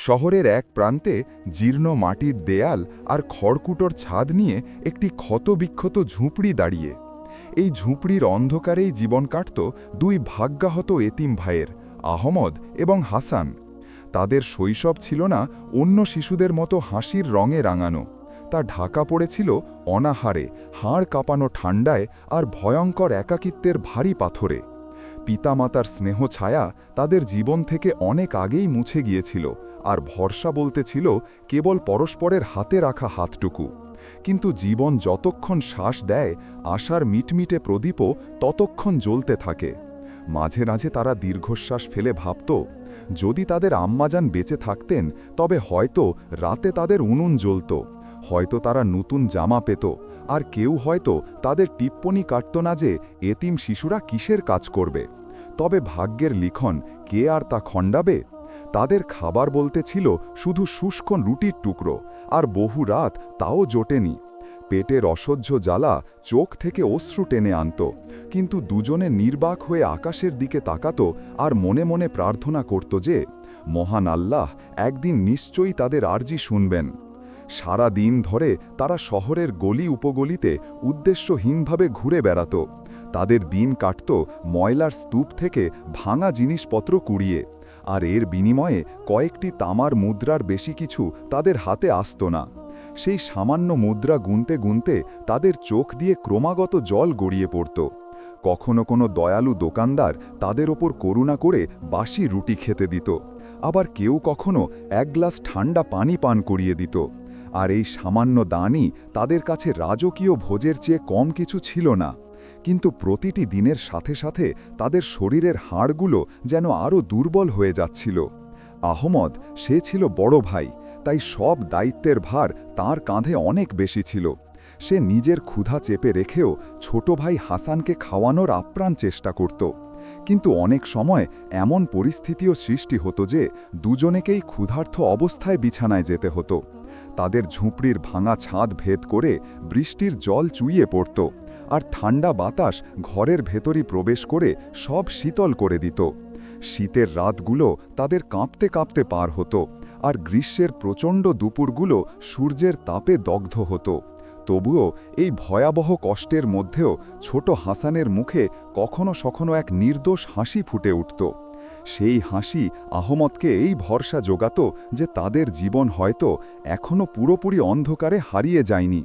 শহরের এক প্রান্তে জীর্ণ মাটির দেয়াল আর খড়কুটোর ছাদ নিয়ে একটি ক্ষতবিক্ষত ঝুপড়ি দাঁড়িয়ে। এই ঝুপড়ির অন্ধকারেই জীবন কাটত দুই ভাগ্যাহত এতিম ভাইয়ের, আহমদ এবং হাসান। তাদের শৈশব ছিল না অন্য শিশুদের মতো হাসির রঙে রাঙানো। তা ঢাকা পড়েছিল অনাহারে, হাড় কাঁপানো ঠান্ডায় আর ভয়ঙ্কর একাকিত্বের ভারী পাথরে। পিতামাতার স্নেহ ছায়া তাদের জীবন থেকে অনেক আগেই মুছে গিয়েছিল, আর ভরসা বলতে ছিল কেবল পরস্পরের হাতে রাখা হাতটুকু। কিন্তু জীবন যতক্ষণ শ্বাস দেয়, আশার মিটমিটে প্রদীপও ততক্ষণ জ্বলতে থাকে। মাঝে মাঝে তারা দীর্ঘশ্বাস ফেলে ভাবত, যদি তাদের আম্মাজান বেঁচে থাকতেন তবে হয়তো রাতে তাদের উনুন জ্বলত, হয়তো তারা নতুন জামা পেত, আর কেউ হয়তো তাদের টিপ্পনি কাটত না যে এতিম শিশুরা কিসের কাজ করবে। তবে ভাগ্যের লিখন কে আর তা খণ্ডাবে? তাদের খাবার বলতে ছিল শুধু শুষ্ক রুটির টুকরো, আর বহু রাত তাও জোটেনি। পেটের অসহ্য জ্বালা চোখ থেকে অশ্রু টেনে আনত, কিন্তু দুজনে নির্বাক হয়ে আকাশের দিকে তাকাত আর মনে মনে প্রার্থনা করত যে মহান আল্লাহ একদিন নিশ্চয়ই তাদের আরজি শুনবেন। সারা দিন ধরে তারা শহরের গলি উপগলিতে উদ্দেশ্যহীনভাবে ঘুরে বেড়াত। তাদের দিন কাটত ময়লার স্তূপ থেকে ভাঙা জিনিসপত্র কুড়িয়ে, আর এর বিনিময়ে কয়েকটি তামার মুদ্রার বেশি কিছু তাদের হাতে আসত না। সেই সামান্য মুদ্রা গুনতে গুনতে তাদের চোখ দিয়ে ক্রমাগত জল গড়িয়ে পড়ত। কখনো কোনো দয়ালু দোকানদার তাদের ওপর করুণা করে বাসি রুটি খেতে দিত, আবার কেউ কখনো এক গ্লাস ঠান্ডা পানি পান করিয়ে দিত। আর এই সামান্য দানই তাদের কাছে রাজকীয় ভোজের চেয়ে কম কিছু ছিল না। কিন্তু প্রতিটি দিনের সাথে সাথে তাদের শরীরের হাড়গুলো যেন আরও দুর্বল হয়ে যাচ্ছিল। আহমদ, সে ছিল বড় ভাই, তাই সব দায়িত্বের ভার তার কাঁধে অনেক বেশি ছিল। সে নিজের ক্ষুধা চেপে রেখেও ছোট ভাই হাসানকে খাওয়ানোর আপ্রাণ চেষ্টা করত। কিন্তু অনেক সময় এমন পরিস্থিতিও সৃষ্টি হতো যে দুজনেকেই ক্ষুধার্ত অবস্থায় বিছানায় যেতে হতো। তাদের ঝুপড়ির ভাঙা ছাদ ভেদ করে বৃষ্টির জল চুইয়ে পড়ত, আর ঠান্ডা বাতাস ঘরের ভেতরই প্রবেশ করে সব শীতল করে দিত। শীতের রাতগুলো তাদের কাঁপতে কাঁপতে পার হতো, আর গ্রীষ্মের প্রচণ্ড দুপুরগুলো সূর্যের তাপে দগ্ধ হতো। তবুও এই ভয়াবহ কষ্টের মধ্যেও ছোট হাসানের মুখে কখনো সখনো এক নির্দোষ হাসি ফুটে উঠত। সেই হাসি আহমদকে এই ভরসা জোগাত যে তাদের জীবন হয়তো এখনও পুরোপুরি অন্ধকারে হারিয়ে যায়নি।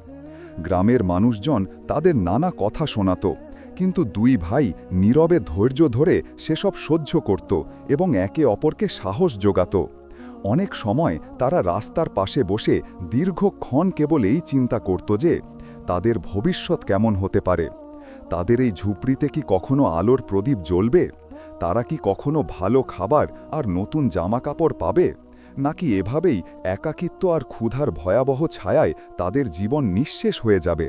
গ্রামের মানুষজন তাদের নানা কথা শোনাত, কিন্তু দুই ভাই নীরবে ধৈর্য ধরে সেসব সহ্য করত এবং একে অপরকে সাহস জোগাত। অনেক সময় তারা রাস্তার পাশে বসে দীর্ঘক্ষণ কেবল এই চিন্তা করত যে তাদের ভবিষ্যৎ কেমন হতে পারে। তাদের এই ঝুপড়িতে কি কখনো আলোর প্রদীপ জ্বলবে? তারা কি কখনো ভালো খাবার আর নতুন জামাকাপড় পাবে, নাকি এভাবেই একাকিত্ব আর ক্ষুধার ভয়াবহ ছায়ায় তাদের জীবন নিঃশেষ হয়ে যাবে?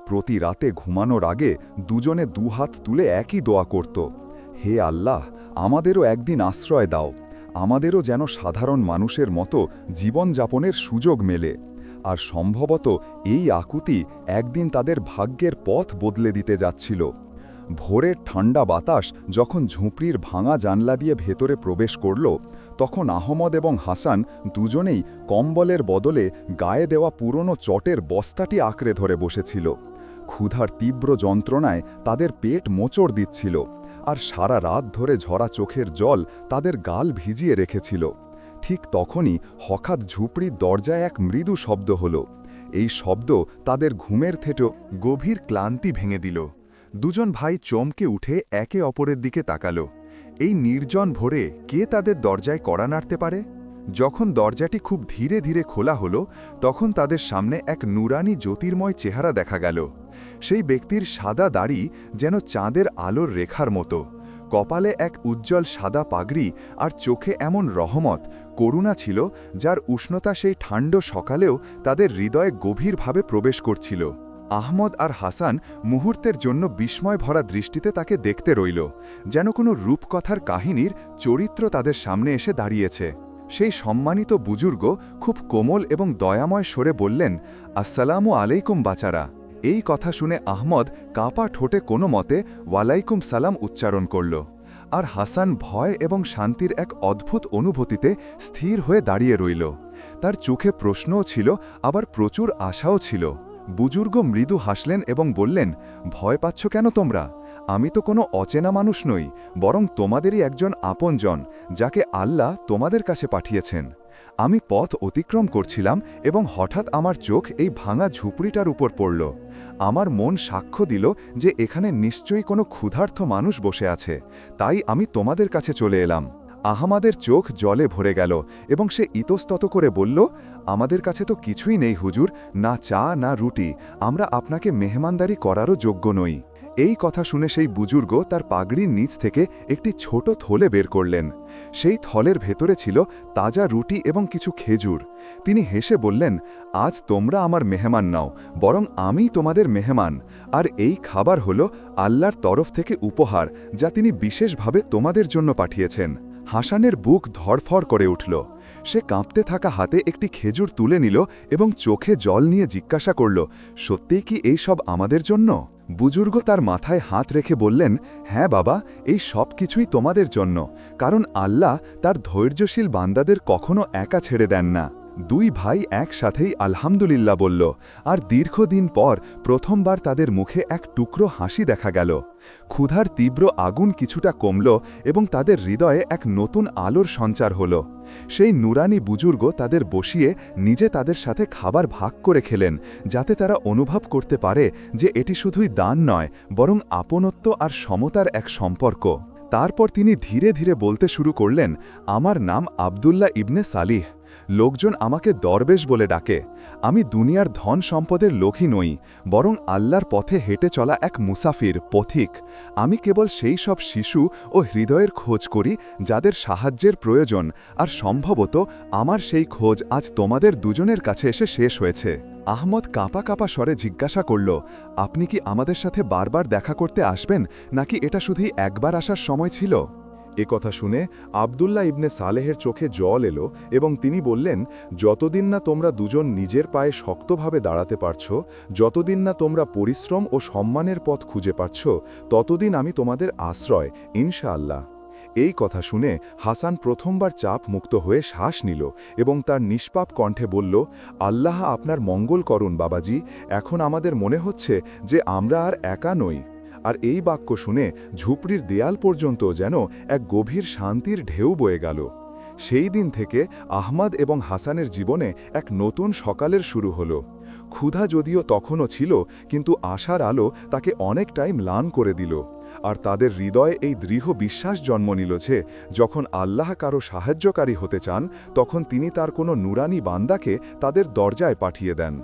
প্রতি রাতে ঘুমানোর আগে দুজনে দুহাত তুলে একই দোয়া করত, হে আল্লাহ, আমাদেরও একদিন আশ্রয় দাও, আমাদেরও যেন সাধারণ মানুষের মতো জীবনযাপনের সুযোগ মেলে। আর সম্ভবত এই আকুতি একদিন তাদের ভাগ্যের পথ বদলে দিতে যাচ্ছিল। ভোরের ঠান্ডা বাতাস যখন ঝুপড়ির ভাঙা জানলা দিয়ে ভেতরে প্রবেশ করল, তখন আহমদ এবং হাসান দুজনেই কম্বলের বদলে গায়ে দেওয়া পুরনো চটের বস্তাটি আঁকড়ে ধরে বসেছিল। ক্ষুধার তীব্র যন্ত্রণায় তাদের পেট মোচড় দিচ্ছিল, আর সারা রাত ধরে ঝরা চোখের জল তাদের গাল ভিজিয়ে রেখেছিল। ঠিক তখনই হঠাৎ ঝুপড়ির দরজায় এক মৃদু শব্দ হল। এই শব্দ তাদের ঘুমের থেটো গভীর ক্লান্তি ভেঙে দিল। দুজন ভাই চমকে উঠে একে অপরের দিকে তাকালো। এই নির্জন ভোরে কে তাদের দরজায় কড়া নাড়তে পারে? যখন দরজাটি খুব ধীরে ধীরে খোলা হলো, তখন তাদের সামনে এক নুরানি জ্যোতির্ময় চেহারা দেখা গেল। সেই ব্যক্তির সাদা দাড়ি যেন চাঁদের আলোর রেখার মতো, কপালে এক উজ্জ্বল সাদা পাগড়ি, আর চোখে এমন রহমত, করুণা ছিল যার উষ্ণতা সেই ঠান্ডা সকালেও তাদের হৃদয়ে গভীরভাবে প্রবেশ করছিল। আহমদ আর হাসান মুহূর্তের জন্য বিস্ময় ভরা দৃষ্টিতে তাকে দেখতে রইল, যেন কোনো রূপকথার কাহিনীর চরিত্র তাদের সামনে এসে দাঁড়িয়েছে। সেই সম্মানিত বুজুর্গ খুব কোমল এবং দয়াময় স্বরে বললেন, আসসালামু আলাইকুম বাচারা। এই কথা শুনে আহমদ কাঁপা ঠোঁটে কোনো মতে ওয়ালাইকুম সালাম উচ্চারণ করল। আর হাসান ভয় এবং শান্তির এক অদ্ভুত অনুভূতিতে স্থির হয়ে দাঁড়িয়ে রইল। তার চোখে প্রশ্নও ছিল, আবার প্রচুর আশাও ছিল। বুজুর্গ মৃদু হাসলেন এবং বললেন, ভয় পাচ্ছ কেন তোমরা? আমি তো কোনো অচেনা মানুষ নই, বরং তোমাদেরই একজন আপনজন, যাকে আল্লাহ তোমাদের কাছে পাঠিয়েছেন। আমি পথ অতিক্রম করছিলাম এবং হঠাৎ আমার চোখ এই ভাঙা ঝুপড়িটার উপর পড়ল। আমার মন সাক্ষ্য দিল যে এখানে নিশ্চয়ই কোনো ক্ষুধার্ত মানুষ বসে আছে, তাই আমি তোমাদের কাছে চলে এলাম। আহমাদের চোখ জলে ভরে গেল এবং সে ইতস্তত করে বলল, আমাদের কাছে তো কিছুই নেই হুজুর, না চা না রুটি, আমরা আপনাকে মেহমানদারি করারও যোগ্য নই। এই কথা শুনে সেই বুজুর্গ তার পাগড়ির নিচ থেকে একটি ছোট থলে বের করলেন। সেই থলের ভেতরে ছিল তাজা রুটি এবং কিছু খেজুর। তিনি হেসে বললেন, আজ তোমরা আমার মেহমান নাও, বরং আমি তোমাদের মেহমান, আর এই খাবার হলো আল্লাহর তরফ থেকে উপহার, যা তিনি বিশেষভাবে তোমাদের জন্য পাঠিয়েছেন। হাসানের বুক ধড়ফড় করে উঠল। সে কাঁপতে থাকা হাতে একটি খেজুর তুলে নিল এবং চোখে জল নিয়ে জিজ্ঞাসা করল, সত্যিই কি এই সব আমাদের জন্য? বুজুর্গ তার মাথায় হাত রেখে বললেন, হ্যাঁ বাবা, এই সব কিছুই তোমাদের জন্য, কারণ আল্লাহ তার ধৈর্যশীল বান্দাদের কখনো একা ছেড়ে দেন না। দুই ভাই একসাথেই আলহামদুলিল্লাহ বলল, আর দীর্ঘদিন পর প্রথমবার তাদের মুখে এক টুকরো হাসি দেখা গেল। ক্ষুধার তীব্র আগুন কিছুটা কমল এবং তাদের হৃদয়ে এক নতুন আলোর সঞ্চার হল। সেই নুরানি বুজুর্গ তাদের বসিয়ে নিজে তাদের সাথে খাবার ভাগ করে খেলেন, যাতে তারা অনুভব করতে পারে যে এটি শুধুই দান নয়, বরং আপনত্ব আর সমতার এক সম্পর্ক। তারপর তিনি ধীরে ধীরে বলতে শুরু করলেন, আমার নাম আবদুল্লাহ ইবনে সালিহ। লোকজন আমাকে দরবেশ বলে ডাকে। আমি দুনিয়ার ধন সম্পদের লোভী নই, বরং আল্লাহর পথে হেঁটে চলা এক মুসাফির, পথিক। আমি কেবল সেই সব শিশু ও হৃদয়ের খোঁজ করি যাদের সাহায্যের প্রয়োজন, আর সম্ভবত আমার সেই খোঁজ আজ তোমাদের দুজনের কাছে এসে শেষ হয়েছে। আহমদ কাঁপা কাঁপা স্বরে জিজ্ঞাসা করল, আপনি কি আমাদের সাথে বারবার দেখা করতে আসবেন, নাকি এটা শুধুই একবার আসার সময় ছিল? এ কথা শুনে আবদুল্লাহ ইবনে সালেহের চোখে জল এলো এবং তিনি বললেন, যতদিন না তোমরা দুজন নিজের পায়ে শক্তভাবে দাঁড়াতে পারছ, যতদিন না তোমরা পরিশ্রম ও সম্মানের পথ খুঁজে পাচ্ছ, ততদিন আমি তোমাদের আশ্রয়, ইনশাআল্লাহ। এই কথা শুনে হাসান প্রথমবার চাপ মুক্ত হয়ে শ্বাস নিল এবং তার নিষ্পাপ কণ্ঠে বলল, আল্লাহ আপনার মঙ্গল করুন বাবাজি, এখন আমাদের মনে হচ্ছে যে আমরা আর একা নই। আর এই বাক্য শুনে ঝুপড়ির দেয়াল পর্যন্ত যেন এক গভীর শান্তির ঢেউ বয়ে গেল। সেই দিন থেকে আহমদ এবং হাসানের জীবনে এক নতুন সকালের শুরু হলো। ক্ষুধা যদিও তখনও ছিল, কিন্তু আশার আলো তাকে অনেকটাই ম্লান করে দিল। আর তাদের হৃদয়ে এই দৃঢ় বিশ্বাস জন্ম নিল যে যখন আল্লাহ কারো সাহায্যকারী হতে চান, তখন তিনি তার কোনো নুরানি বান্দাকে তাদের দরজায় পাঠিয়ে দেন।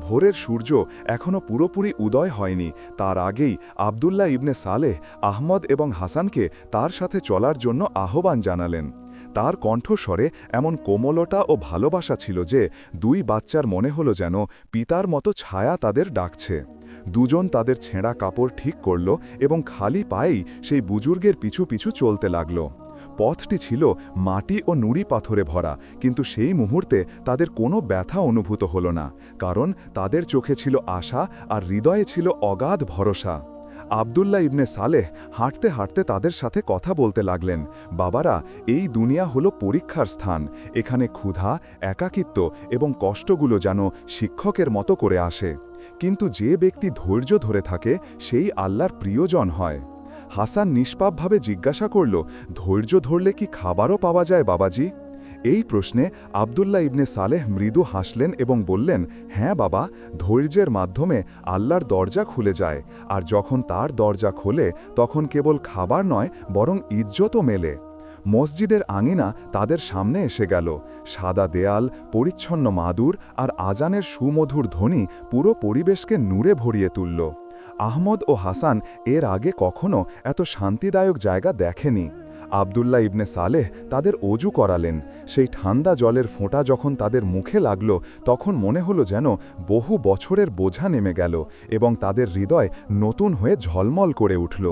ভোরের সূর্য এখনও পুরোপুরি উদয় হয়নি, তার আগেই আবদুল্লাহ ইবনে সালেহ আহমদ এবং হাসানকে তার সাথে চলার জন্য আহ্বান জানালেন। তার কণ্ঠস্বরে এমন কোমলতা ও ভালোবাসা ছিল যে দুই বাচ্চার মনে হলো যেন পিতার মতো ছায়া তাদের ডাকছে। দুজন তাদের ছেঁড়া কাপড় ঠিক করল এবং খালি পায়েই সেই বুজুর্গের পিছু পিছু চলতে লাগল। পথটি ছিল মাটি ও নুড়ি পাথরে ভরা, কিন্তু সেই মুহূর্তে তাদের কোনো ব্যথা অনুভূত হল না, কারণ তাদের চোখে ছিল আশা আর হৃদয়ে ছিল অগাধ ভরসা। আবদুল্লাহ ইবনে সালেহ হাঁটতে হাঁটতে তাদের সাথে কথা বলতে লাগলেন, বাবারা, এই দুনিয়া হলো পরীক্ষার স্থান। এখানে ক্ষুধা, একাকিত্ব এবং কষ্টগুলো যেন শিক্ষকের মতো করে আসে, কিন্তু যে ব্যক্তি ধৈর্য ধরে থাকে সেই আল্লাহর প্রিয়জন হয়। হাসান নিষ্পাপভাবে জিজ্ঞাসা করল, ধৈর্য ধরলে কি খাবারও পাওয়া যায় বাবাজি? এই প্রশ্নে আবদুল্লাহ ইবনে সালেহ মৃদু হাসলেন এবং বললেন, হ্যাঁ বাবা, ধৈর্যের মাধ্যমে আল্লাহর দরজা খুলে যায়, আর যখন তার দরজা খোলে তখন কেবল খাবার নয়, বরং ইজ্জতও মেলে। মসজিদের আঙিনা তাদের সামনে এসে গেল। সাদা দেয়াল, পরিচ্ছন্ন মাদুর আর আজানের সুমধুর ধ্বনি পুরো পরিবেশকে নূরে ভরিয়ে তুলল। আহমদ ও হাসান এর আগে কখনো এত শান্তিদায়ক জায়গা দেখেনি। আবদুল্লাহ ইবনে সালেহ তাদের অজু করালেন। সেই ঠান্ডা জলের ফোঁটা যখন তাদের মুখে লাগল, তখন মনে হলো যেন বহু বছরের বোঝা নেমে গেল এবং তাদের হৃদয় নতুন হয়ে ঝলমল করে উঠল।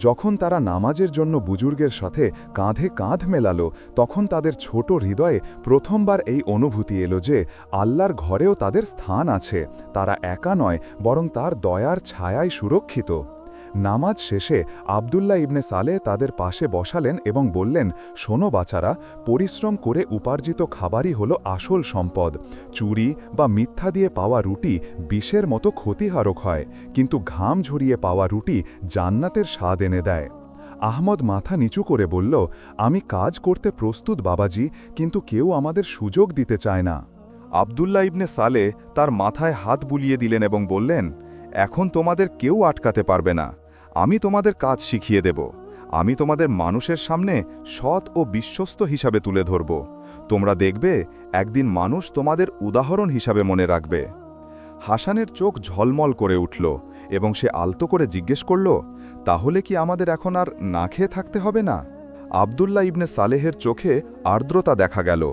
যখন তারা নামাজের জন্য বুজুর্গের সাথে কাঁধে কাঁধ মেলালো, তখন তাদের ছোট হৃদয়ে প্রথমবার এই অনুভূতি এলো যে আল্লাহর ঘরেও তাদের স্থান আছে, তারা একা নয়, বরং তার দয়ার ছায়ায় সুরক্ষিত। নামাজ শেষে আবদুল্লাহ ইবনে সালেহ তাদের পাশে বসালেন এবং বললেন, শোনো বাচারা, পরিশ্রম করে উপার্জিত খাবারই হলো আসল সম্পদ। চুরি বা মিথ্যা দিয়ে পাওয়া রুটি বিষের মতো ক্ষতিকারক হয়, কিন্তু ঘাম ঝরিয়ে পাওয়া রুটি জান্নাতের স্বাদ এনে দেয়। আহমদ মাথা নিচু করে বলল, আমি কাজ করতে প্রস্তুত বাবাজি, কিন্তু কেউ আমাদের সুযোগ দিতে চায় না। আবদুল্লাহ ইবনে সালেহ তার মাথায় হাত বুলিয়ে দিলেন এবং বললেন, এখন তোমাদের কেউ আটকাতে পারবে না। আমি তোমাদের কাজ শিখিয়ে দেব। আমি তোমাদের মানুষের সামনে সৎ ও বিশ্বস্ত হিসাবে তুলে ধরব। তোমরা দেখবে একদিন মানুষ তোমাদের উদাহরণ হিসাবে মনে রাখবে। হাসানের চোখ ঝলমল করে উঠল এবং সে আলতো করে জিজ্ঞেস করল, তাহলে কি আমাদের এখন আর না খেয়ে থাকতে হবে না? আবদুল্লাহ ইবনে সালেহের চোখে আর্দ্রতা দেখা গেল।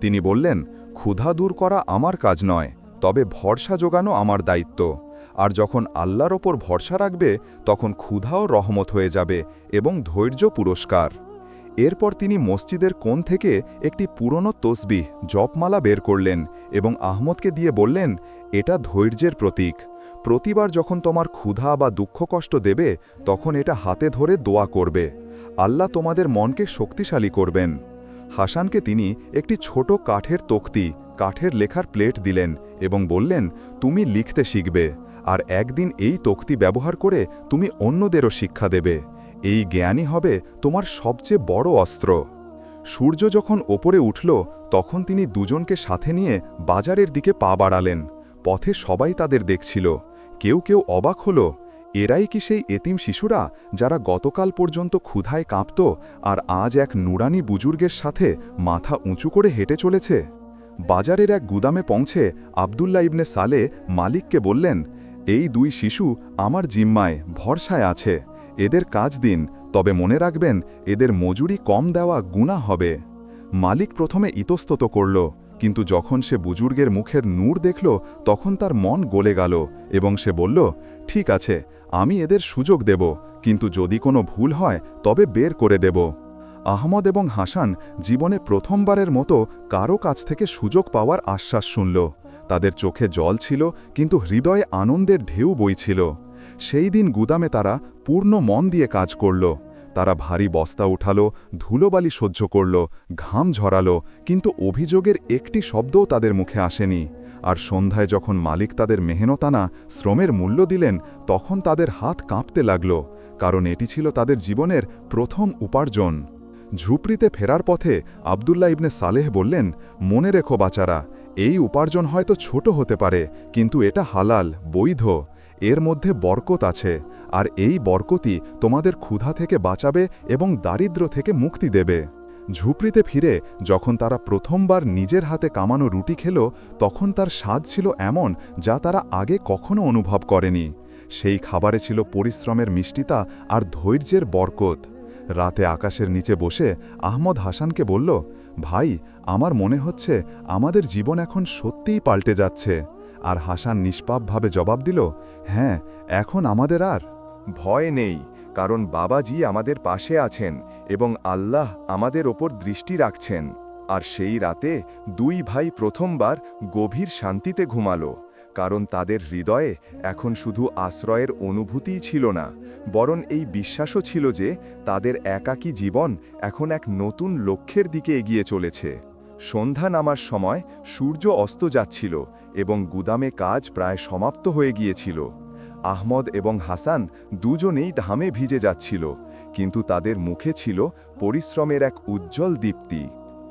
তিনি বললেন, ক্ষুধা দূর করা আমার কাজ নয়, তবে ভরসা জোগানো আমার দায়িত্ব। আর যখন আল্লাহর ওপর ভরসা রাখবে, তখন ক্ষুধাও রহমত হয়ে যাবে এবং ধৈর্য পুরস্কার। এরপর তিনি মসজিদের কোণ থেকে একটি পুরনো তসবিহ জপমালা বের করলেন এবং আহমদকে দিয়ে বললেন, এটা ধৈর্যের প্রতীক। প্রতিবার যখন তোমার ক্ষুধা বা দুঃখ কষ্ট দেবে, তখন এটা হাতে ধরে দোয়া করবে। আল্লাহ তোমাদের মনকে শক্তিশালী করবেন। হাসানকে তিনি একটি ছোট কাঠের তক্তি, কাঠের লেখার প্লেট দিলেন এবং বললেন, তুমি লিখতে শিখবে, আর একদিন এই তক্তি ব্যবহার করে তুমি অন্যদেরও শিক্ষা দেবে। এই জ্ঞানই হবে তোমার সবচেয়ে বড় অস্ত্র। সূর্য যখন ওপরে উঠল, তখন তিনি দুজনকে সাথে নিয়ে বাজারের দিকে পা বাড়ালেন। পথে সবাই তাদের দেখছিল। কেউ কেউ অবাক হল, এরাই কি সেই এতিম শিশুরা যারা গতকাল পর্যন্ত ক্ষুধায় কাঁপত আর আজ এক নুরানি বুজুর্গের সাথে মাথা উঁচু করে হেঁটে চলেছে? বাজারের এক গুদামে পৌঁছে আবদুল্লাহ ইবনে সালেহ মালিককে বললেন, এই দুই শিশু আমার জিম্মায় ভরসায় আছে। এদের কাজ দিন, তবে মনে রাখবেন এদের মজুরি কম দেওয়া গুনাহ হবে। মালিক প্রথমে ইতস্তত করল, কিন্তু যখন সে বুজুর্গের মুখের নূর দেখল, তখন তার মন গলে গেল এবং সে বলল, ঠিক আছে, আমি এদের সুযোগ দেব, কিন্তু যদি কোনো ভুল হয় তবে বের করে দেব। আহমদ এবং হাসান জীবনে প্রথমবারের মতো কারো কাছ থেকে সুযোগ পাওয়ার আশ্বাস শুনল। তাদের চোখে জল ছিল, কিন্তু হৃদয়ে আনন্দের ঢেউ বইছিল। সেই দিন গুদামে তারা পূর্ণ মন দিয়ে কাজ করল। তারা ভারী বস্তা উঠালো, ধুলোবালি সহ্য করল, ঘাম ঝরালো, কিন্তু অভিযোগের একটি শব্দও তাদের মুখে আসেনি। আর সন্ধ্যায় যখন মালিক তাদের মেহনতানা শ্রমের মূল্য দিলেন, তখন তাদের হাত কাঁপতে লাগল, কারণ এটি ছিল তাদের জীবনের প্রথম উপার্জন। ঝুপড়িতে ফেরার পথে আবদুল্লাহ ইবনে সালেহ বললেন, মনে রেখো বাচারা, এই উপার্জন হয়তো ছোট হতে পারে, কিন্তু এটা হালাল, বৈধ। এর মধ্যে বরকত আছে, আর এই বরকতই তোমাদের ক্ষুধা থেকে বাঁচাবে এবং দারিদ্র্য থেকে মুক্তি দেবে। ঝুপড়িতে ফিরে যখন তারা প্রথমবার নিজের হাতে কামানো রুটি খেল, তখন তার স্বাদ ছিল এমন যা তারা আগে কখনো অনুভব করেনি। সেই খাবারে ছিল পরিশ্রমের মিষ্টিতা আর ধৈর্যের বরকত। রাতে আকাশের নিচে বসে আহমদ হাসানকে বলল, ভাই, আমার মনে হচ্ছে আমাদের জীবন এখন সত্যিই পাল্টে যাচ্ছে। আর হাসান নিষ্পাপভাবে জবাব দিল, হ্যাঁ, এখন আমাদের আর ভয় নেই, কারণ বাবাজি আমাদের পাশে আছেন এবং আল্লাহ আমাদের ওপর দৃষ্টি রাখছেন। আর সেই রাতে দুই ভাই প্রথমবার গভীর শান্তিতে ঘুমালো, কারণ তাদের হৃদয়ে এখন শুধু আশ্রয়ের অনুভূতিই ছিল না, বরং এই বিশ্বাসও ছিল যে তাদের একাকী জীবন এখন এক নতুন লক্ষ্যের দিকে এগিয়ে চলেছে। সন্ধ্যা নামার সময় সূর্য অস্ত যাচ্ছিল এবং গুদামে কাজ প্রায় সমাপ্ত হয়ে গিয়েছিল। আহমদ এবং হাসান দুজনেই ঘামে ভিজে যাচ্ছিল, কিন্তু তাদের মুখে ছিল পরিশ্রমের এক উজ্জ্বল দীপ্তি।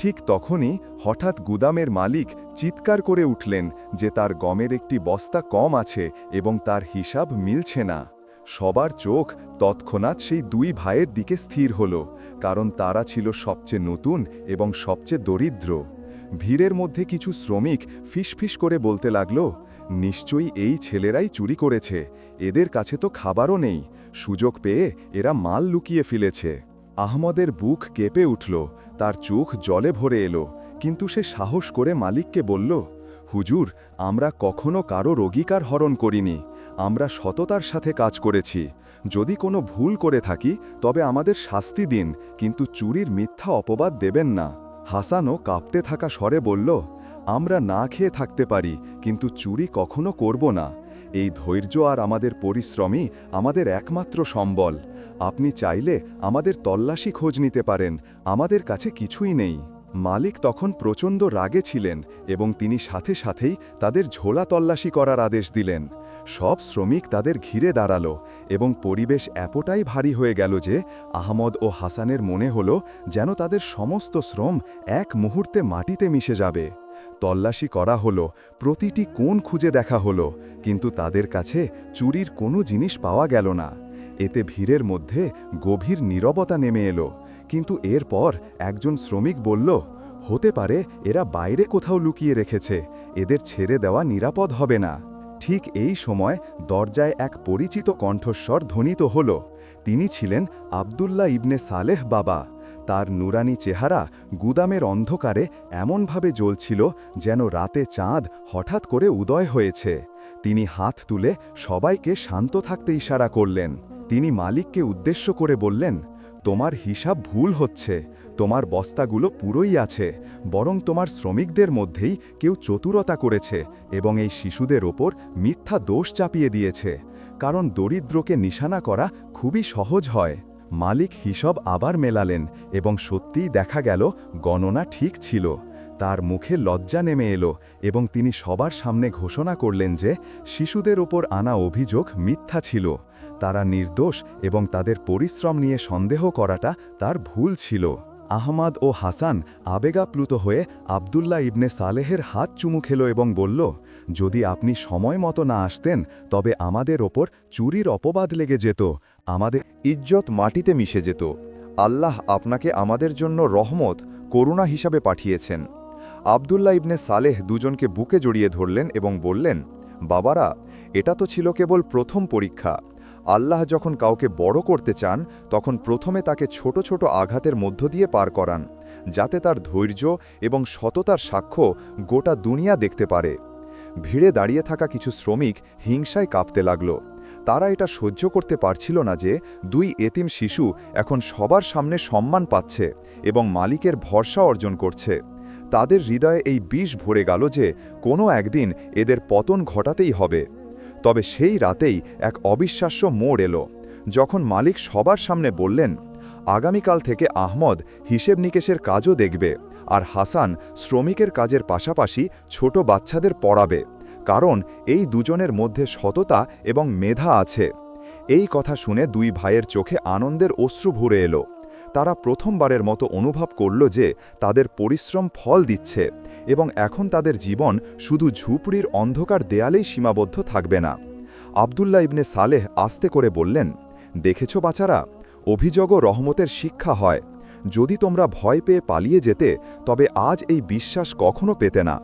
ঠিক তখনই হঠাৎ গুদামের মালিক চিৎকার করে উঠলেন যে তার গমের একটি বস্তা কম আছে এবং তার হিসাব মিলছে না। সবার চোখ তৎক্ষণাৎ সেই দুই ভাইয়ের দিকে স্থির হল, কারণ তারা ছিল সবচেয়ে নতুন এবং সবচেয়ে দরিদ্র। ভিড়ের মধ্যে কিছু শ্রমিক ফিসফিস করে বলতে লাগল, নিশ্চয়ই এই ছেলেরাই চুরি করেছে, এদের কাছে তো খাবারও নেই, সুযোগ পেয়ে এরা মাল লুকিয়ে ফেলেছে। আহমদের বুক কেঁপে উঠল, তার চোখ জলে ভরে এলো, কিন্তু সে সাহস করে মালিককে বলল, হুজুর, আমরা কখনো কারো রোগীকার হরণ করিনি, আমরা সততার সাথে কাজ করেছি। যদি কোনো ভুল করে থাকি তবে আমাদের শাস্তি দিন, কিন্তু চুরির মিথ্যা অপবাদ দেবেন না। হাসানও কাঁপতে থাকা স্বরে বলল, আমরা না খেয়ে থাকতে পারি, কিন্তু চুরি কখনো করব না। এই ধৈর্য আর আমাদের পরিশ্রমই আমাদের একমাত্র সম্বল। আপনি চাইলে আমাদের তল্লাশি খোঁজ নিতে পারেন, আমাদের কাছে কিছুই নেই। মালিক তখন প্রচণ্ড রাগে ছিলেন এবং তিনি সাথে সাথেই তাদের ঝোলা তল্লাশি করার আদেশ দিলেন। সব শ্রমিক তাদের ঘিরে দাঁড়ালো এবং পরিবেশ এতটাই ভারী হয়ে গেল যে আহমদ ও হাসানের মনে হলো যেন তাদের সমস্ত শ্রম এক মুহূর্তে মাটিতে মিশে যাবে। তল্লাশি করা হলো, প্রতিটি কোণ খুঁজে দেখা হলো, কিন্তু তাদের কাছে চুরির কোনো জিনিস পাওয়া গেল না। এতে ভিড়ের মধ্যে গভীর নীরবতা নেমে এলো। কিন্তু এরপর একজন শ্রমিক বলল, হতে পারে এরা বাইরে কোথাও লুকিয়ে রেখেছে, এদের ছেড়ে দেওয়া নিরাপদ হবে না। ঠিক এই সময় দরজায় এক পরিচিত কণ্ঠস্বর ধ্বনিত হল। তিনি ছিলেন আবদুল্লাহ ইবনে সালেহ বাবা। তার নুরানি চেহারা গুদামের অন্ধকারে এমনভাবে জ্বলছিল যেন রাতে চাঁদ হঠাৎ করে উদয় হয়েছে। তিনি হাত তুলে সবাইকে শান্ত থাকতে ইশারা করলেন। তিনি মালিককে উদ্দেশ্য করে বললেন, তোমার হিসাব ভুল হচ্ছে, তোমার বস্তাগুলো পুরোই আছে, বরং তোমার শ্রমিকদের মধ্যেই কেউ চতুরতা করেছে এবং এই শিশুদের ওপর মিথ্যা দোষ চাপিয়ে দিয়েছে। কারণ দরিদ্রকে নিশানা করা খুবই সহজ হয়। মালিক হিসাব আবার মেলালেন এবং সত্যিই দেখা গেল গণনা ঠিক ছিল। তার মুখে লজ্জা নেমে এলো এবং তিনি সবার সামনে ঘোষণা করলেন যে শিশুদের ওপর আনা অভিযোগ মিথ্যা ছিল। তারা নির্দোষ এবং তাদের পরিশ্রম নিয়ে সন্দেহ করাটা তার ভুল ছিল। আহমদ ও হাসান আবেগাপ্লুত হয়ে আবদুল্লাহ ইবনে সালেহের হাত চুমু খেল এবং বলল, যদি আপনি সময় মতো না আসতেন তবে আমাদের ওপর চুরির অপবাদ লেগে যেত, আমাদের ইজ্জত মাটিতে মিশে যেত। আল্লাহ আপনাকে আমাদের জন্য রহমত, করুণা হিসাবে পাঠিয়েছেন। আবদুল্লাহ ইবনে সালেহ দুজনকে বুকে জড়িয়ে ধরলেন এবং বললেন, বাবারা, এটা তো ছিল কেবল প্রথম পরীক্ষা। আল্লাহ যখন কাউকে বড় করতে চান তখন প্রথমে তাকে ছোট ছোট আঘাতের মধ্য দিয়ে পার করান, যাতে তার ধৈর্য এবং সততার সাক্ষ্য গোটা দুনিয়া দেখতে পারে। ভিড়ে দাঁড়িয়ে থাকা কিছু শ্রমিক হিংসায় কাঁপতে লাগল। তারা এটা সহ্য করতে পারছিল না যে দুই এতিম শিশু এখন সবার সামনে সম্মান পাচ্ছে এবং মালিকের ভরসা অর্জন করছে। তাদের হৃদয়ে এই বিষ ভরে গেল যে কোনো একদিন এদের পতন ঘটাতেই হবে। তবে সেই রাতেই এক অবিশ্বাস্য মোড় এলো, যখন মালিক সবার সামনে বললেন, আগামীকাল থেকে আহমদ হিসেব নিকেশের কাজও দেখবে, আর হাসান শ্রমিকের কাজের পাশাপাশি ছোট বাচ্চাদের পড়াবে, কারণ এই দুজনের মধ্যে সততা এবং মেধা আছে। এই কথা শুনে দুই ভাইয়ের চোখে আনন্দের অশ্রু ভরে এলো। তারা প্রথমবারের মতো অনুভব করল যে তাদের পরিশ্রম ফল দিচ্ছে এবং এখন তাদের জীবন শুধু ঝুপড়ির অন্ধকার দেয়ালেই সীমাবদ্ধ থাকবে না। আবদুল্লাহ ইবনে সালেহ আস্তে করে বললেন, দেখেছ বাচারা, অভিযোগও রহমতের শিক্ষা হয়। যদি তোমরা ভয় পেয়ে পালিয়ে যেতে তবে আজ এই বিশ্বাস কখনো পেতে না।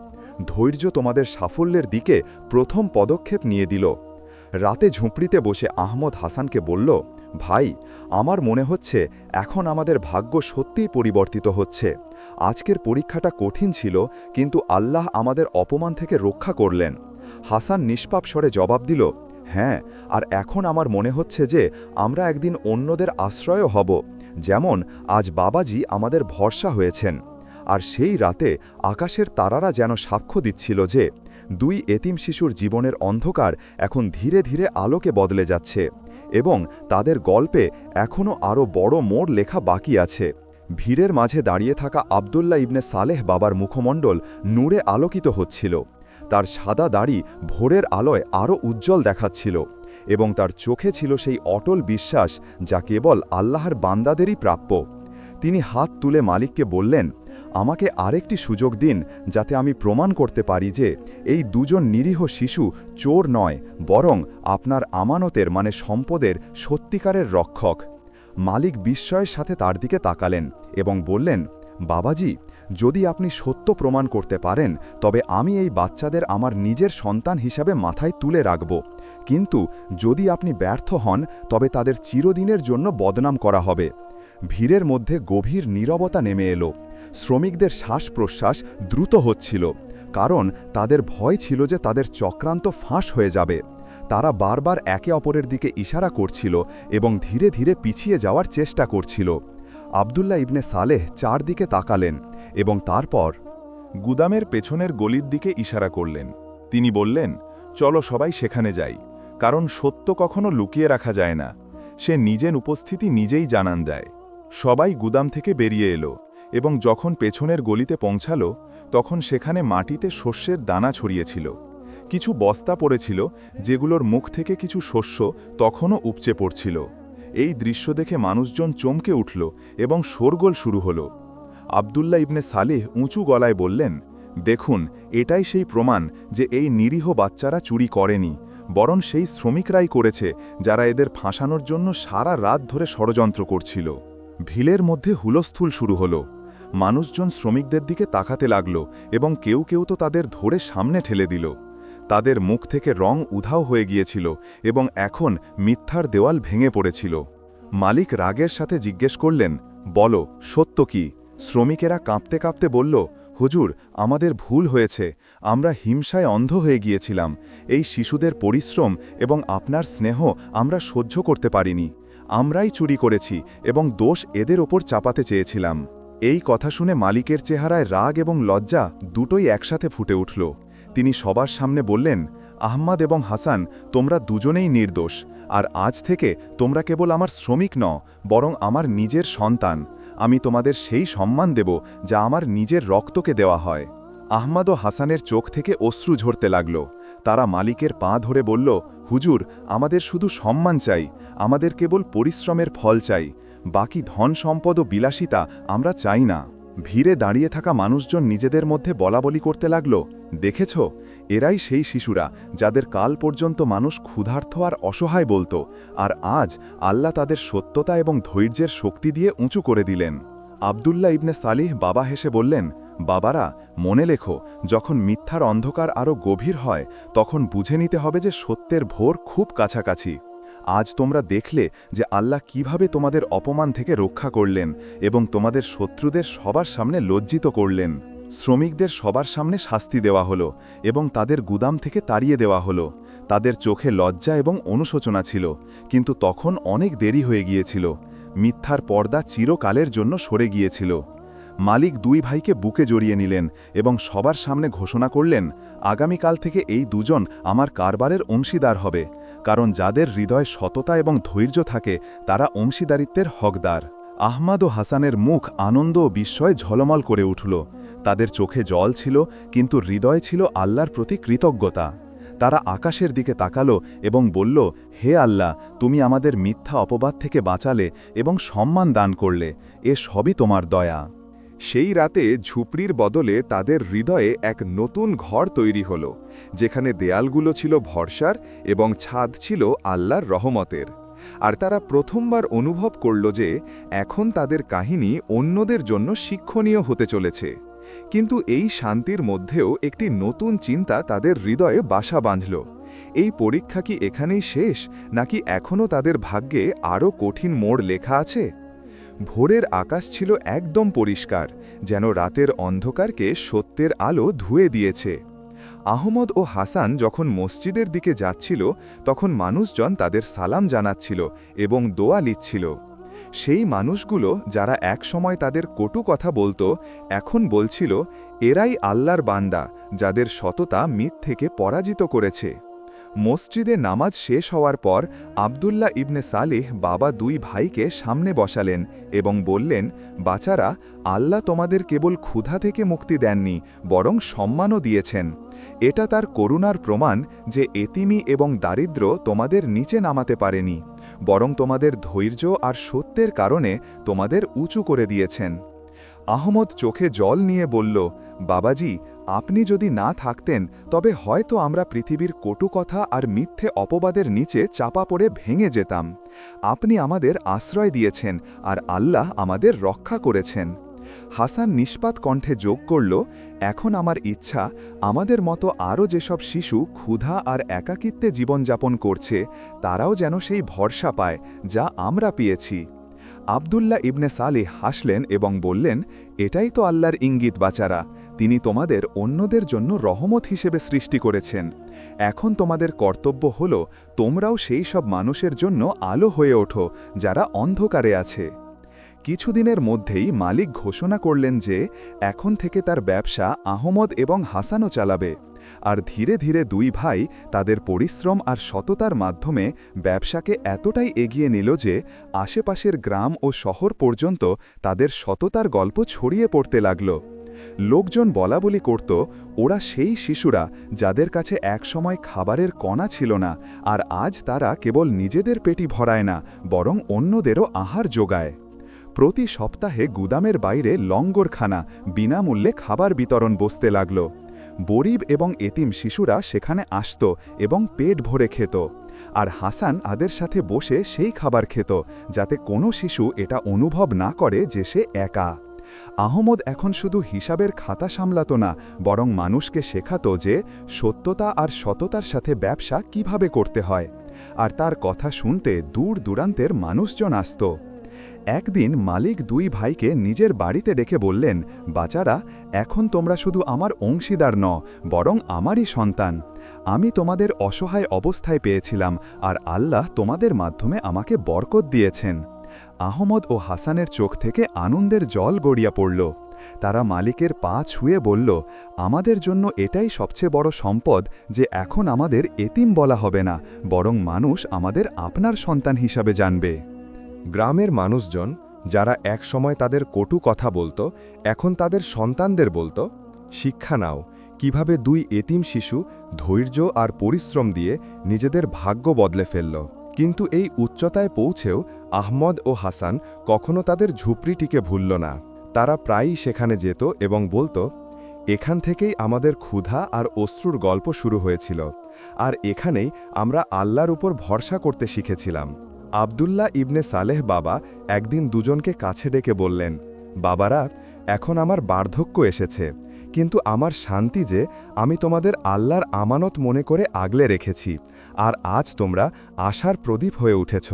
ধৈর্য তোমাদের সাফল্যের দিকে প্রথম পদক্ষেপ নিয়ে দিল। রাতে ঝুপড়িতে বসে আহমদ হাসানকে বলল, ভাই, আমার মনে হচ্ছে এখন আমাদের ভাগ্য সত্যিই পরিবর্তিত হচ্ছে। আজকের পরীক্ষাটা কঠিন ছিল, কিন্তু আল্লাহ আমাদের অপমান থেকে রক্ষা করলেন। হাসান নিষ্পাপ স্বরে জবাব দিল, হ্যাঁ, আর এখন আমার মনে হচ্ছে যে আমরা একদিন অন্যদের আশ্রয়ও হব, যেমন আজ বাবাজি আমাদের ভরসা হয়েছেন। আর সেই রাতে আকাশের তারারা যেন সাক্ষ্য দিচ্ছিল যে দুই এতিম শিশুর জীবনের অন্ধকার এখন ধীরে ধীরে আলোকে বদলে যাচ্ছে এবং তাদের গল্পে এখনও আরও বড় মোড় লেখা বাকি আছে। ভিড়ের মাঝে দাঁড়িয়ে থাকা আবদুল্লাহ ইবনে সালেহ বাবার মুখমণ্ডল নূরে আলোকিত হচ্ছিল। তার সাদা দাড়ি ভোরের আলোয় আরও উজ্জ্বল দেখাচ্ছিল এবং তার চোখে ছিল সেই অটল বিশ্বাস যা কেবল আল্লাহর বান্দাদেরই প্রাপ্য। তিনি হাত তুলে মালিককে বললেন, আমাকে আরেকটি সুযোগ দিন, যাতে আমি প্রমাণ করতে পারি যে এই দুজন নিরীহ শিশু চোর নয়, বরং আপনার আমানতের মানে সম্পদের সত্যিকারের রক্ষক। মালিক বিস্ময়ের সাথে তার দিকে তাকালেন এবং বললেন, বাবাজি, যদি আপনি সত্য প্রমাণ করতে পারেন তবে আমি এই বাচ্চাদের আমার নিজের সন্তান হিসাবে মাথায় তুলে রাখব, কিন্তু যদি আপনি ব্যর্থ হন তবে তাদের চিরদিনের জন্য বদনাম করা হবে। ভিড়ের মধ্যে গভীর নীরবতা নেমে এলো। শ্রমিকদের শ্বাস প্রশ্বাস দ্রুত হচ্ছিল, কারণ তাদের ভয় ছিল যে তাদের চক্রান্ত ফাঁস হয়ে যাবে। তারা বারবার একে অপরের দিকে ইশারা করছিল এবং ধীরে ধীরে পিছিয়ে যাওয়ার চেষ্টা করছিল। আবদুল্লাহ ইবনে সালেহ চারদিকে তাকালেন এবং তারপর গুদামের পেছনের গলির দিকে ইশারা করলেন। তিনি বললেন, চলো সবাই সেখানে যাই। কারণ সত্য কখনো লুকিয়ে রাখা যায় না, সে নিজের উপস্থিতি নিজেই জানান দেয়। সবাই গুদাম থেকে বেরিয়ে এলো এবং যখন পেছনের গলিতে পৌঁছালো তখন সেখানে মাটিতে শস্যের দানা ছড়িয়েছিল। কিছু বস্তা পড়েছিল, যেগুলোর মুখ থেকে কিছু শস্য তখনও উপচে পড়ছিল। এই দৃশ্য দেখে মানুষজন চমকে উঠল এবং শোরগোল শুরু হলো। আবদুল্লাহ ইবনে সালেহ উঁচু গলায় বললেন, দেখুন, এটাই সেই প্রমাণ যে এই নিরীহ বাচ্চারা চুরি করেনি, বরং সেই শ্রমিকরাই করেছে যারা এদের ফাঁসানোর জন্য সারা রাত ধরে ষড়যন্ত্র করছিল। ভিলের মধ্যে হুলস্থুল শুরু হলো। মানুষজন শ্রমিকদের দিকে তাকাতে লাগল এবং কেউ কেউ তো তাদের ধরে সামনে ঠেলে দিল। তাদের মুখ থেকে রং উধাও হয়ে গিয়েছিল এবং এখন মিথ্যার দেওয়াল ভেঙে পড়েছিল। মালিক রাগের সাথে জিজ্ঞেস করলেন, বলো, সত্য কি? শ্রমিকেরা কাঁপতে কাঁপতে বলল, হুজুর, আমাদের ভুল হয়েছে, আমরা হিংসায় অন্ধ হয়ে গিয়েছিলাম। এই শিশুদের পরিশ্রম এবং আপনার স্নেহ আমরা সহ্য করতে পারিনি। আমরাই চুরি করেছি এবং দোষ এদের ওপর চাপাতে চেয়েছিলাম। এই কথা শুনে মালিকের চেহারায় রাগ এবং লজ্জা দুটোই একসাথে ফুটে উঠল। তিনি সবার সামনে বললেন, আহম্মদ এবং হাসান, তোমরা দুজনেই নির্দোষ, আর আজ থেকে তোমরা কেবল আমার শ্রমিক নও, বরং আমার নিজের সন্তান। আমি তোমাদের সেই সম্মান দেব যা আমার নিজের রক্তকে দেওয়া হয়। আহমদ ও হাসানের চোখ থেকে অশ্রু ঝরতে লাগল। তারা মালিকের পা ধরে বলল, হুজুর, আমাদের শুধু সম্মান চাই, আমাদের কেবল পরিশ্রমের ফল চাই, বাকি ধন সম্পদ ও বিলাসিতা আমরা চাই না। ভিড়ে দাঁড়িয়ে থাকা মানুষজন নিজেদের মধ্যে বলাবলি করতে লাগল, দেখেছ, এরাই সেই শিশুরা যাদের কাল পর্যন্ত মানুষ ক্ষুধার্ত আর অসহায় বলতো, আর আজ আল্লাহ তাদের সত্যতা এবং ধৈর্যের শক্তি দিয়ে উঁচু করে দিলেন। আবদুল্লাহ ইবনে সালিহ বাবা হেসে বললেন, বাবারা, মনে লেখো, যখন মিথ্যার অন্ধকার আরও গভীর হয় তখন বুঝে নিতে হবে যে সত্যের ভোর খুব কাছাকাছি। আজ তোমরা দেখলে যে আল্লাহ কিভাবে তোমাদের অপমান থেকে রক্ষা করলেন এবং তোমাদের শত্রুদের সবার সামনে লজ্জিত করলেন। শ্রমিকদের সবার সামনে শাস্তি দেওয়া হলো এবং তাদের গুদাম থেকে তাড়িয়ে দেওয়া হলো। তাদের চোখে লজ্জা এবং অনুশোচনা ছিল, কিন্তু তখন অনেক দেরি হয়ে গিয়েছিল। মিথ্যার পর্দা চিরকালের জন্য সরে গিয়েছিল। মালিক দুই ভাইকে বুকে জড়িয়ে নিলেন এবং সবার সামনে ঘোষণা করলেন, আগামীকাল থেকে এই দুজন আমার কারবারের অংশীদার হবে, কারণ যাদের হৃদয়ে সততা এবং ধৈর্য থাকে তারা অংশীদারিত্বের হকদার। আহমদ ও হাসানের মুখ আনন্দ ও বিস্ময়ে ঝলমল করে উঠল। তাদের চোখে জল ছিল, কিন্তু হৃদয়ে ছিল আল্লাহর প্রতি কৃতজ্ঞতা। তারা আকাশের দিকে তাকালো এবং বলল, হে আল্লাহ, তুমি আমাদের মিথ্যা অপবাদ থেকে বাঁচালে এবং সম্মান দান করলে, এ সবই তোমার দয়া। সেই রাতে ঝুপড়ির বদলে তাদের হৃদয়ে এক নতুন ঘর তৈরি হল, যেখানে দেয়ালগুলো ছিল ভরসার এবং ছাদ ছিল আল্লাহর রহমতের। আর তারা প্রথমবার অনুভব করল যে এখন তাদের কাহিনী অন্যদের জন্য শিক্ষণীয় হতে চলেছে। কিন্তু এই শান্তির মধ্যেও একটি নতুন চিন্তা তাদের হৃদয়ে বাসা বাঁধল। এই পরীক্ষা কি এখানেই শেষ, নাকি এখনও তাদের ভাগ্যে আরও কঠিন মোড় লেখা আছে? ভোরের আকাশ ছিল একদম পরিষ্কার, যেন রাতের অন্ধকারকে সত্যের আলো ধুয়ে দিয়েছে। আহমদ ও হাসান যখন মসজিদের দিকে যাচ্ছিল তখন মানুষজন তাদের সালাম জানাচ্ছিল এবং দোয়া লিখছিল। সেই মানুষগুলো যারা একসময় তাদের কটু কথা বলতো, এখন বলছিল, এরাই আল্লাহর বান্দা যাদের সততা মিথ থেকে পরাজিত করেছে। মসজিদে নামাজ শেষ হওয়ার পর আবদুল্লাহ ইবনে সালেহ বাবা দুই ভাইকে সামনে বসালেন এবং বললেন, বাচারা, আল্লাহ তোমাদের কেবল ক্ষুধা থেকে মুক্তি দেননি, বরং সম্মানও দিয়েছেন। এটা তার করুণার প্রমাণ যে এতিমি এবং দারিদ্র্য তোমাদের নিচে নামাতে পারেনি, বরং তোমাদের ধৈর্য আর সত্যের কারণে তোমাদের উঁচু করে দিয়েছেন। আহমদ চোখে জল নিয়ে বলল, বাবাজি, আপনি যদি না থাকতেন তবে হয়তো আমরা পৃথিবীর কটু কথা আর মিথ্যে অপবাদের নিচে চাপা পড়ে ভেঙে যেতাম। আপনি আমাদের আশ্রয় দিয়েছেন আর আল্লাহ আমাদের রক্ষা করেছেন। হাসান নিষ্পাত কণ্ঠে যোগ করল, এখন আমার ইচ্ছা আমাদের মতো আরও যেসব শিশু ক্ষুধা আর একাকিত্বে জীবনযাপন করছে তারাও যেন সেই ভরসা পায় যা আমরা পেয়েছি। আবদুল্লাহ ইবনে সালেহ হাসলেন এবং বললেন, এটাই তো আল্লাহর ইঙ্গিত বাচারা, তিনি তোমাদের অন্যদের জন্য রহমত হিসেবে সৃষ্টি করেছেন। এখন তোমাদের কর্তব্য হল তোমরাও সেই সব মানুষের জন্য আলো হয়ে ওঠো যারা অন্ধকারে আছে। কিছুদিনের মধ্যেই মালিক ঘোষণা করলেন যে এখন থেকে তার ব্যবসা আহমদ এবং হাসানও চালাবে, আর ধীরে ধীরে দুই ভাই তাদের পরিশ্রম আর সততার মাধ্যমে ব্যবসাকে এতটাই এগিয়ে নিল যে আশেপাশের গ্রাম ও শহর পর্যন্ত তাদের সততার গল্প ছড়িয়ে পড়তে লাগল। লোকজন বলাবলি করত, ওরা সেই শিশুরা যাদের কাছে একসময় খাবারের কণা ছিল না, আর আজ তারা কেবল নিজেদের পেটি ভরায় না, বরং অন্যদেরও আহার যোগায়। প্রতি সপ্তাহে গুদামের বাইরে লঙ্গরখানা বিনামূল্যে খাবার বিতরণ বসতে লাগল। গরিব এবং এতিম শিশুরা সেখানে আসত এবং পেট ভরে খেত, আর হাসান তাদের সাথে বসে সেই খাবার খেত যাতে কোনো শিশু এটা অনুভব না করে যে সে একা। আহমদ এখন শুধু হিসাবের খাতা সামলাত না, বরং মানুষকে শেখাত যে সত্যতা আর সততার সাথে ব্যবসা কিভাবে করতে হয়, আর তার কথা শুনতে দূর দূরান্তের মানুষজন আসত। একদিন মালিক দুই ভাইকে নিজের বাড়িতে ডেকে বললেন, বাচারা, এখন তোমরা শুধু আমার অংশীদার ন, বরং আমারই সন্তান। আমি তোমাদের অসহায় অবস্থায় পেয়েছিলাম, আর আল্লাহ তোমাদের মাধ্যমে আমাকে বরকত দিয়েছেন। আহমদ ও হাসানের চোখ থেকে আনন্দের জল গড়িয়া পড়ল। তারা মালিকের পা ছুঁয়ে বলল, আমাদের জন্য এটাই সবচেয়ে বড় সম্পদ যে এখন আমাদের এতিম বলা হবে না, বরং মানুষ আমাদের আপনার সন্তান হিসাবে জানবে। গ্রামের মানুষজন যারা একসময় তাদের কটু কথা বলতো, এখন তাদের সন্তানদের বলতো, শিক্ষা নাও কিভাবে দুই এতিম শিশু ধৈর্য আর পরিশ্রম দিয়ে নিজেদের ভাগ্য বদলে ফেলল। কিন্তু এই উচ্চতায় পৌঁছেও আহমদ ও হাসান কখনো তাদের ঝুপড়িটিকে ভুলল না। তারা প্রায়ই সেখানে যেত এবং বলতো, এখান থেকেই আমাদের ক্ষুধা আর অশ্রুর গল্প শুরু হয়েছিল, আর এখানেই আমরা আল্লাহর উপর ভরসা করতে শিখেছিলাম। আবদুল্লাহ ইবনে সালেহ বাবা একদিন দুজনকে কাছে ডেকে বললেন, বাবারা, এখন আমার বার্ধক্য এসেছে, কিন্তু আমার শান্তি যে আমি তোমাদের আল্লাহর আমানত মনে করে আগলে রেখেছি, আর আজ তোমরা আশার প্রদীপ হয়ে উঠেছ।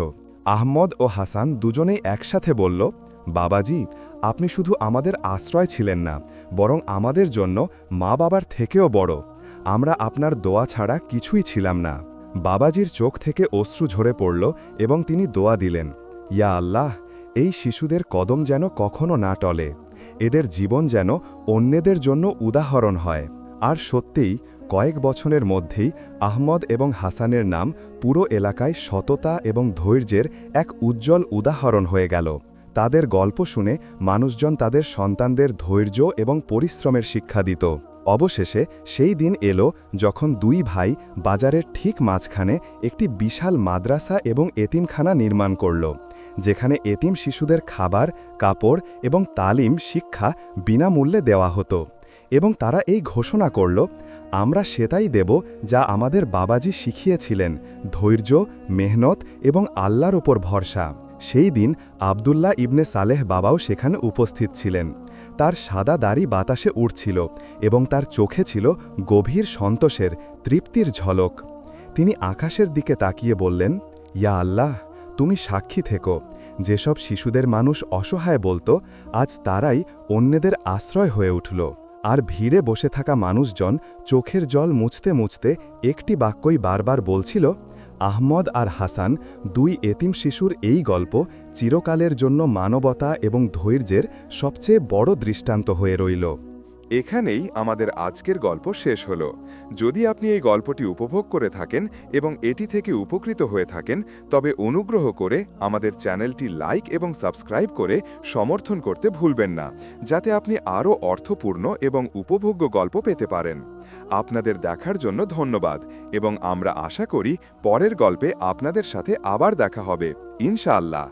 আহমদ ও হাসান দুজনেই একসাথে বলল, বাবাজি, আপনি শুধু আমাদের আশ্রয় ছিলেন না, বরং আমাদের জন্য মা বাবার থেকেও বড়। আমরা আপনার দোয়া ছাড়া কিছুই ছিলাম না। বাবাজির চোখ থেকে অশ্রু ঝরে পড়ল এবং তিনি দোয়া দিলেন, ইয়া আল্লাহ, এই শিশুদের কদম যেন কখনো না টলে, এদের জীবন যেন অন্যদের জন্য উদাহরণ হয়। আর সত্যিই কয়েক বছরের মধ্যেই আহমদ এবং হাসানের নাম পুরো এলাকায় সততা এবং ধৈর্যের এক উজ্জ্বল উদাহরণ হয়ে গেল। তাদের গল্প শুনে মানুষজন তাদের সন্তানদের ধৈর্য এবং পরিশ্রমের শিক্ষা দিত। অবশেষে সেই দিন এলো যখন দুই ভাই বাজারের ঠিক মাঝখানে একটি বিশাল মাদ্রাসা এবং এতিমখানা নির্মাণ করল, যেখানে এতিম শিশুদের খাবার, কাপড় এবং তালিম শিক্ষা বিনামূল্যে দেওয়া হতো। এবং তারা এই ঘোষণা করল, আমরা সেটাই দেব যা আমাদের বাবাজি শিখিয়েছিলেন, ধৈর্য, মেহনত এবং আল্লাহর উপর ভরসা। সেই দিন আবদুল্লাহ ইবনে সালেহ বাবাও সেখানে উপস্থিত ছিলেন। তার সাদা দাড়ি বাতাসে উড়ছিল এবং তার চোখে ছিল গভীর সন্তোষের, তৃপ্তির ঝলক। তিনি আকাশের দিকে তাকিয়ে বললেন, ইয়া আল্লাহ, তুমি সাক্ষী থেকো, যেসব শিশুদের মানুষ অসহায় বলতো, আজ তারাই অন্যদের আশ্রয় হয়ে উঠল। আর ভিড়ে বসে থাকা মানুষজন চোখের জল মুছতে মুছতে একটি বাক্যই বারবার বলছিল, আহমদ আর হাসান, দুই এতিম শিশুর এই গল্প চিরকালের জন্য মানবতা এবং ধৈর্যের সবচেয়ে বড় দৃষ্টান্ত হয়ে রইল। এখানেই আমাদের আজকের গল্প শেষ হলো। যদি আপনি এই গল্পটি উপভোগ করে থাকেন এবং এটি থেকে উপকৃত হয়ে থাকেন, তবে অনুগ্রহ করে আমাদের চ্যানেলটি লাইক এবং সাবস্ক্রাইব করে সমর্থন করতে ভুলবেন না, যাতে আপনি আরও অর্থপূর্ণ এবং উপভোগ্য গল্প পেতে পারেন। আপনাদের দেখার জন্য ধন্যবাদ, এবং আমরা আশা করি পরের গল্পে আপনাদের সাথে আবার দেখা হবে, ইনশাআল্লাহ।